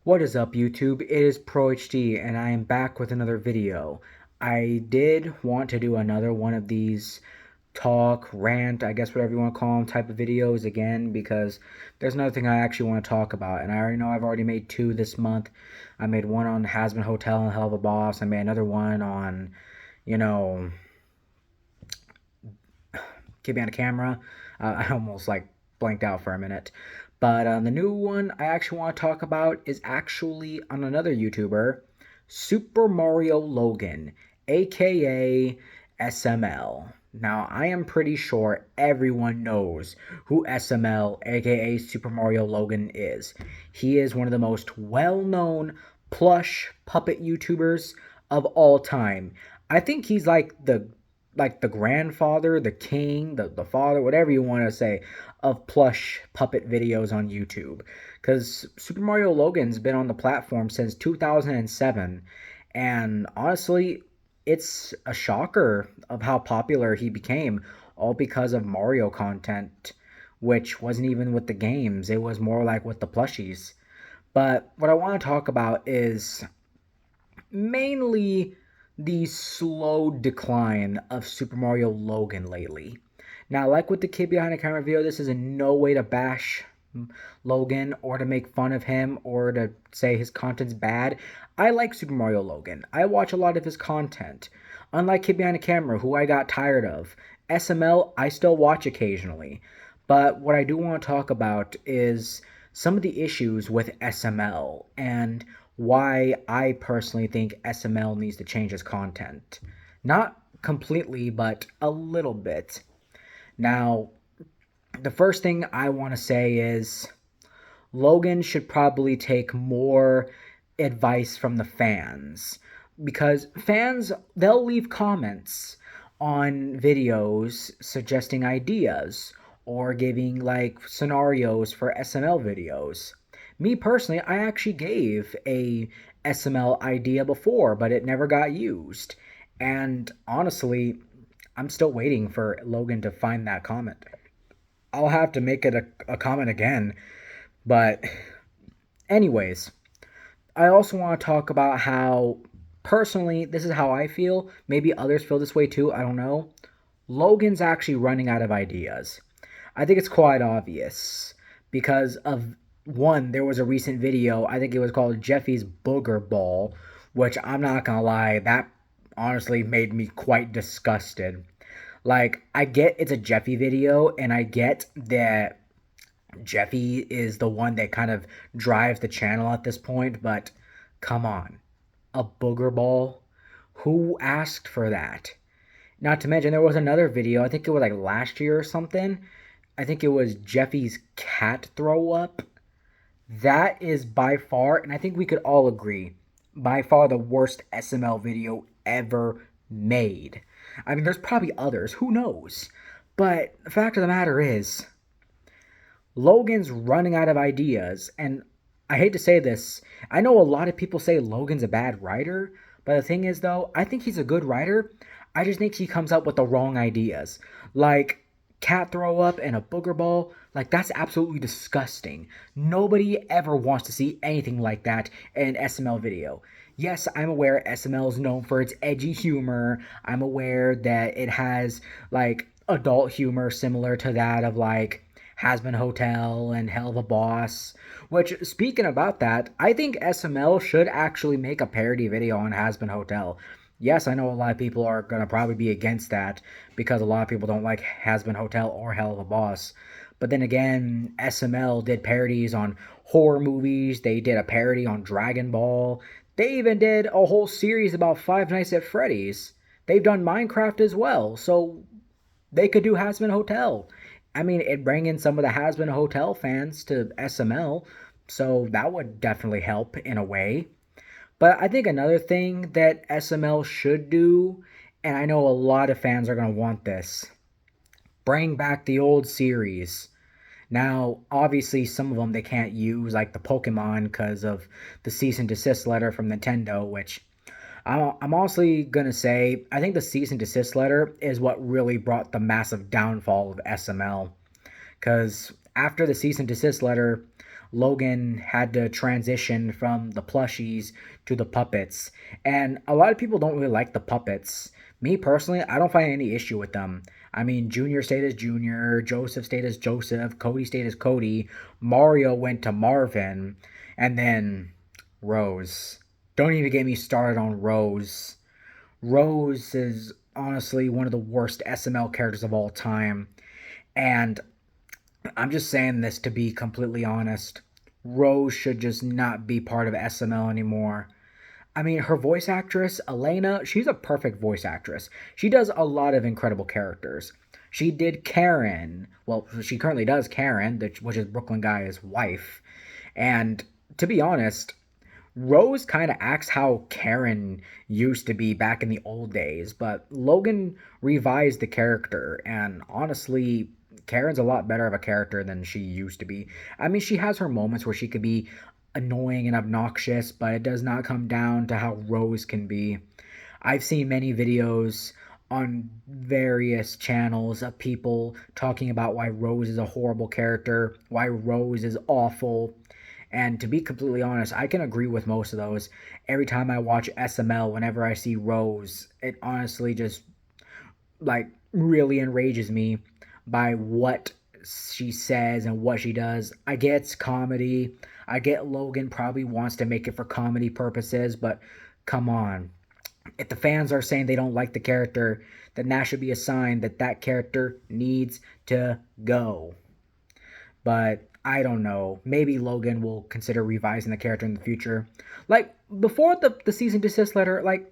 What is up, YouTube? It is ProHD, and I am back with another video. I did want to do another one of these talk, rant, I guess whatever you want to call them, type of videos again, because there's another thing I actually want to talk about, and I already know I've already made two this month. I made one on Hasbin Hotel and Hell of a Boss. I made another one on, you know, Keep Me on the Camera. I almost blanked out for a minute. But the new one I actually want to talk about is actually on another YouTuber, SuperMarioLogan, aka SML. Now, I am pretty sure everyone knows who SML, aka Super Mario Logan, is. He is one of the most well known plush puppet YouTubers of all time. I think he's like the grandfather, the king, the father, whatever you want to say, of plush puppet videos on YouTube. Because Super Mario Logan's been on the platform since 2007, and honestly, it's a shocker of how popular he became, all because of Mario content, which wasn't even with the games, it was more like with the plushies. But what I want to talk about is mainly the slow decline of Super Mario Logan lately. Now, like with the kid behind the camera video, this is in no way to bash Logan or to make fun of him or to say his content's bad. I like Super Mario Logan. I watch a lot of his content. Unlike Kid Behind the Camera, who I got tired of, SML I still watch occasionally. But what I do want to talk about is some of the issues with SML and why I personally think SML needs to change its content. Not completely, but a little bit. Now, the first thing I want to say is Logan should probably take more advice from the fans, because fans, they'll leave comments on videos suggesting ideas or giving scenarios for SML videos. Me personally, I actually gave a SML idea before, but it never got used. And honestly, I'm still waiting for Logan to find that comment. I'll have to make it a comment again. But, anyways, I also want to talk about how, personally, this is how I feel. Maybe others feel this way too. I don't know. Logan's actually running out of ideas. I think it's quite obvious because of one, there was a recent video, I think it was called Jeffy's Booger Ball, which I'm not gonna lie, that honestly made me quite disgusted. Like, I get it's a Jeffy video, and I get that Jeffy is the one that kind of drives the channel at this point, but come on, a booger ball? Who asked for that? Not to mention, there was another video, I think it was like last year or something. I think it was Jeffy's cat throw up. That is by far, and I think we could all agree, by far the worst SML video ever made. I mean, there's probably others, who knows? But the fact of the matter is, Logan's running out of ideas, and I hate to say this. I know a lot of people say Logan's a bad writer, but the thing is, though, I think he's a good writer. I just think he comes up with the wrong ideas. Like, cat throw up and a booger ball, like, that's absolutely disgusting. Nobody ever wants to see anything like that in an SML video. Yes, I'm aware SML is known for its edgy humor. I'm aware that it has, adult humor similar to that of, Hasbin Hotel and Hell of a Boss. Which, speaking about that, I think SML should actually make a parody video on Hasbin Hotel. Yes, I know a lot of people are going to probably be against that because a lot of people don't like Hasbin Hotel or Hell of a Boss. But then again, SML did parodies on horror movies. They did a parody on Dragon Ball. They even did a whole series about Five Nights at Freddy's. They've done Minecraft as well, so they could do Hasbin Hotel. I mean, it bring in some of the Hasbin Hotel fans to SML, so that would definitely help in a way. But I think another thing that SML should do, and I know a lot of fans are going to want this, bring back the old series. Now, obviously, some of them they can't use, like the Pokemon, because of the cease and desist letter from Nintendo, which I'm honestly going to say, I think the cease and desist letter is what really brought the massive downfall of SML. Because after the cease and desist letter, Logan had to transition from the plushies to the puppets. And a lot of people don't really like the puppets. Me personally, I don't find any issue with them. I mean, Junior stayed as Junior, Joseph stayed as Joseph, Cody stayed as Cody, Mario went to Marvin, and then Rose. Don't even get me started on Rose. Rose is honestly one of the worst SML characters of all time. And I'm just saying this to be completely honest. Rose should just not be part of SML anymore. I mean, her voice actress, Elena, she's a perfect voice actress. She does a lot of incredible characters. She did Karen. Well, she currently does Karen, which is Brooklyn Guy's wife. And to be honest, Rose kind of acts how Karen used to be back in the old days, but Logan revised the character, and honestly, Karen's a lot better of a character than she used to be. I mean, she has her moments where she could be annoying and obnoxious, but it does not come down to how Rose can be. I've seen many videos on various channels of people talking about why Rose is a horrible character, why Rose is awful. And to be completely honest, I can agree with most of those. Every time I watch SML, whenever I see Rose, it honestly just like really enrages me by what she says and what she does. I get it's comedy. I get Logan probably wants to make it for comedy purposes, but come on. If the fans are saying they don't like the character, then that should be a sign that that character needs to go. But I don't know. Maybe Logan will consider revising the character in the future. Like before the season desist letter, like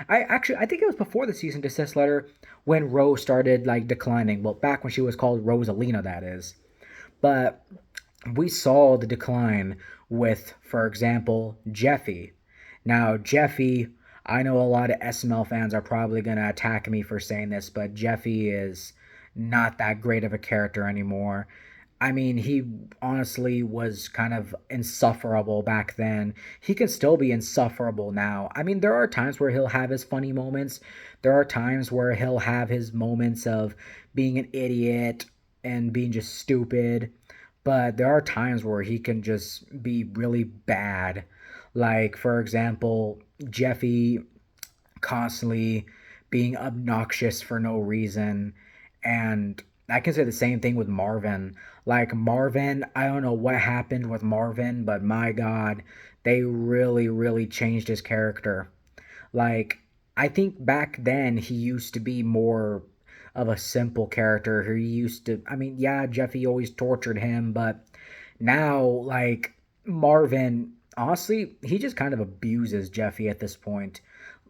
I think it was before the season desist letter when Rose started like declining. Well, back when she was called Rosalina, that is. But we saw the decline with, for example, Jeffy. Now, Jeffy, I know a lot of SML fans are probably going to attack me for saying this, but Jeffy is not that great of a character anymore. I mean, he honestly was kind of insufferable back then. He can still be insufferable now. I mean, there are times where he'll have his funny moments. There are times where he'll have his moments of being an idiot and being just stupid. But there are times where he can just be really bad. Like, for example, Jeffy constantly being obnoxious for no reason. And I can say the same thing with Marvin. Like Marvin, I don't know what happened with Marvin, but my God, they really, really changed his character. Like, I think back then he used to be more of a simple character. He used to, I mean, yeah, Jeffy always tortured him, but now, like, Marvin, honestly, he just kind of abuses Jeffy at this point.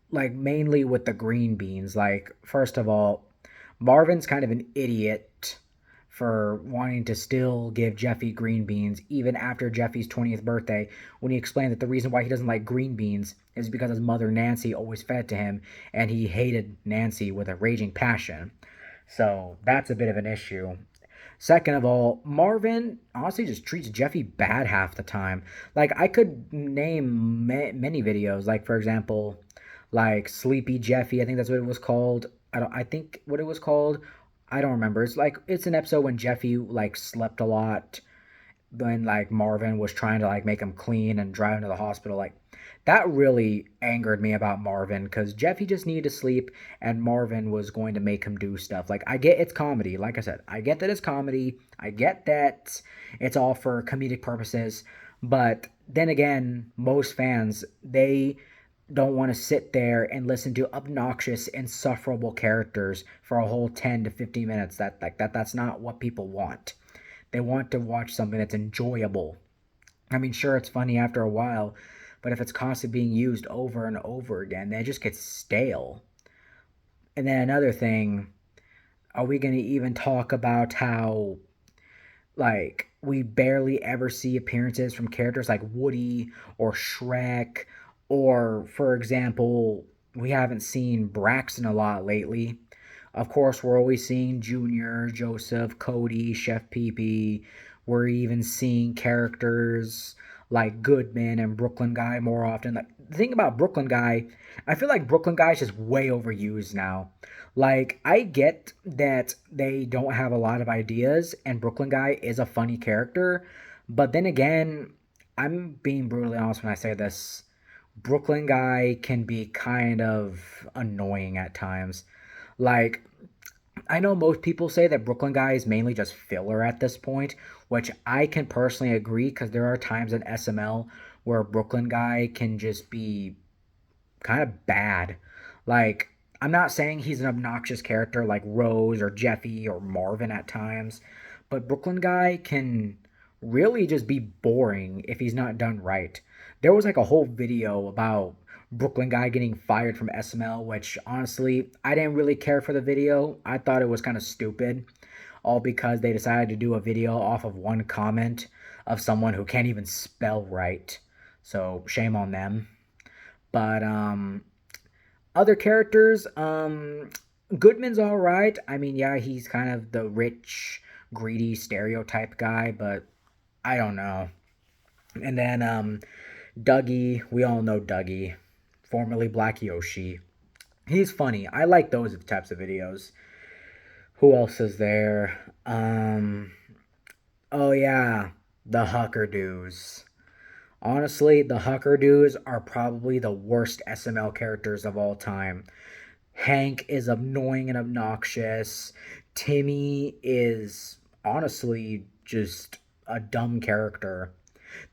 Like, mainly with the green beans. Like, first of all, Marvin's kind of an idiot for wanting to still give Jeffy green beans even after Jeffy's 20th birthday when he explained that the reason why he doesn't like green beans is because his mother Nancy always fed it to him and he hated Nancy with a raging passion. So that's a bit of an issue. Second of all, Marvin honestly just treats Jeffy bad half the time. Like I could name many videos, like for example, like Sleepy Jeffy. I think that's what it was called. I don't. I think what it was called. I don't remember. It's like it's an episode when Jeffy like slept a lot. When like Marvin was trying to like make him clean and drive him to the hospital. Like that really angered me about Marvin because Jeffy just needed to sleep and Marvin was going to make him do stuff. Like I get it's comedy. Like I said, I get that it's comedy. I get that it's all for comedic purposes. But then again, most fans they don't want to sit there and listen to obnoxious, insufferable characters for a whole 10 to 15 minutes. That's not what people want. They want to watch something that's enjoyable. I mean, sure, it's funny after a while, but if it's constantly being used over and over again, then it just gets stale. And then another thing, are we going to even talk about how, like, we barely ever see appearances from characters like Woody or Shrek, or, for example, we haven't seen Braxton a lot lately. Of course, we're always seeing Junior, Joseph, Cody, Chef Pee. We're even seeing characters like Goodman and Brooklyn Guy more often. Like the thing about Brooklyn Guy, I feel like Brooklyn Guy is just way overused now. Like I get that they don't have a lot of ideas, and Brooklyn Guy is a funny character, But then again, I'm being brutally honest when I say this. Brooklyn guy can be kind of annoying at times. Like, I know most people say that Brooklyn guy is mainly just filler at this point, which I can personally agree because there are times in SML where Brooklyn guy can just be kind of bad. Like, I'm not saying he's an obnoxious character like Rose or Jeffy or Marvin at times, but Brooklyn guy can really just be boring if he's not done right. There was like a whole video about Brooklyn guy getting fired from SML, which honestly, I didn't really care for the video. I thought it was kind of stupid, all because they decided to do a video off of one comment of someone who can't even spell right. So, shame on them. But other characters, Goodman's all right. I mean, yeah, he's kind of the rich, greedy stereotype guy, but I don't know. And then Dougie, we all know Dougie, formerly Black Yoshi. He's funny. I like those types of videos. Who else is there? Oh yeah, the Huckerdoos. Honestly, the Huckerdoos are probably the worst SML characters of all time. Hank is annoying and obnoxious. Timmy is honestly just a dumb character.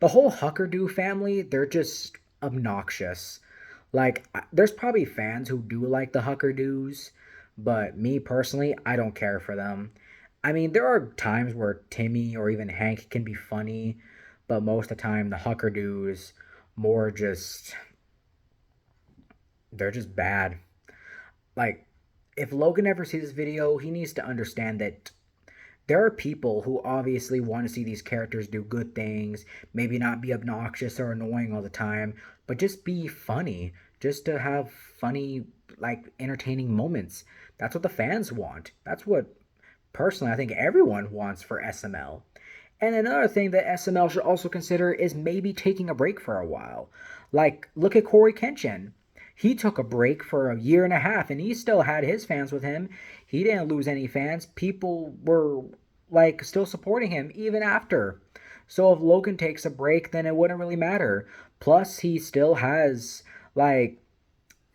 The whole Huckerdoo family, they're just obnoxious. Like, there's probably fans who do like the Huckerdoos, but me personally, I don't care for them. I mean, there are times where Timmy or even Hank can be funny, but most of the time, the Huckerdoos more just, they're just bad. Like, if Logan ever sees this video, he needs to understand that there are people who obviously want to see these characters do good things, maybe not be obnoxious or annoying all the time, but just be funny, just to have funny, like entertaining moments. That's what the fans want. That's what personally I think everyone wants for SML. And another thing that SML should also consider is maybe taking a break for a while. Like, look at Corey Kenshin. He took a break for a year and a half and he still had his fans with him. He didn't lose any fans. People were like still supporting him even after. So if Logan takes a break, then it wouldn't really matter. Plus, he still has like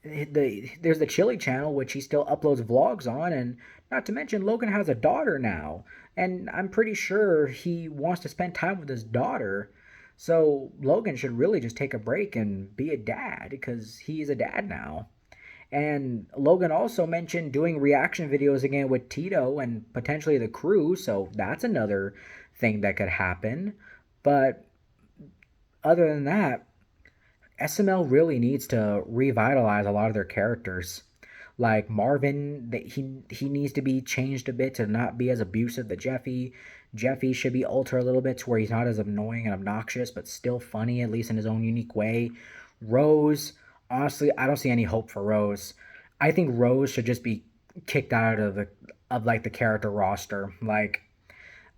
there's the Chili channel which he still uploads vlogs on, and not to mention Logan has a daughter now, and I'm pretty sure he wants to spend time with his daughter. So Logan should really just take a break and be a dad because he's a dad now. And Logan also mentioned doing reaction videos again with Tito and potentially the crew, so that's another thing that could happen. But other than that, SML really needs to revitalize a lot of their characters. Like Marvin, that he needs to be changed a bit to not be as abusive to Jeffy. Jeffy should be altered a little bit to where he's not as annoying and obnoxious, but still funny, at least in his own unique way. Rose, honestly, I don't see any hope for Rose. I think Rose should just be kicked out of the character roster. Like,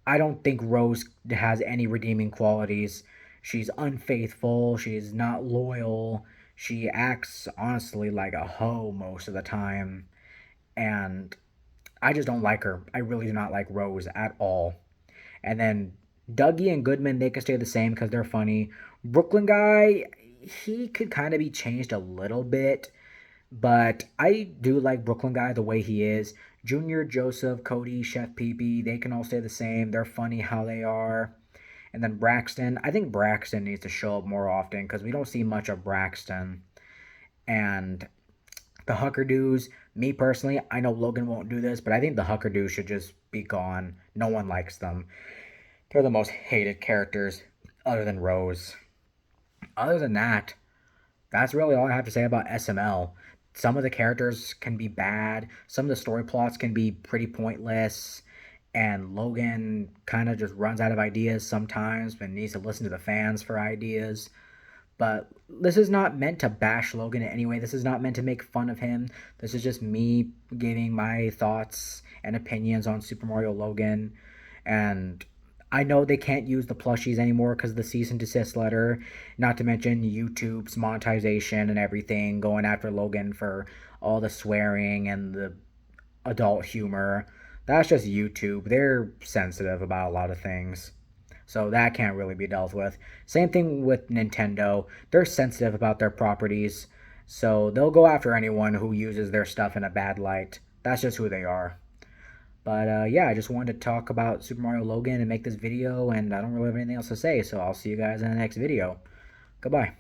I don't think Rose has any redeeming qualities. She's unfaithful, she's not loyal, she acts honestly like a hoe most of the time, and I just don't like her. I really do not like Rose at all. And then Dougie and Goodman, they can stay the same because they're funny. Brooklyn guy, he could kind of be changed a little bit, but I do like Brooklyn guy the way he is. Junior, Joseph, Cody, Chef PP, they can all stay the same. They're funny how they are. And then Braxton, I think Braxton needs to show up more often because we don't see much of Braxton. And the Huckerdoos, me personally, I know Logan won't do this, but I think the Huckerdoos should just be gone. No one likes them. They're the most hated characters other than Rose. Other than that, that's really all I have to say about SML. Some of the characters can be bad, some of the story plots can be pretty pointless, and Logan kind of just runs out of ideas sometimes and needs to listen to the fans for ideas. But this is not meant to bash Logan in any way. This is not meant to make fun of him. This is just me giving my thoughts and opinions on Super Mario Logan. And I know they can't use the plushies anymore because of the cease and desist letter. Not to mention YouTube's monetization and everything, going after Logan for all the swearing and the adult humor. That's just YouTube. They're sensitive about a lot of things. So that can't really be dealt with. Same thing with Nintendo. They're sensitive about their properties. So they'll go after anyone who uses their stuff in a bad light. That's just who they are. But yeah, I just wanted to talk about Super Mario Logan and make this video, and I don't really have anything else to say, so I'll see you guys in the next video. Goodbye.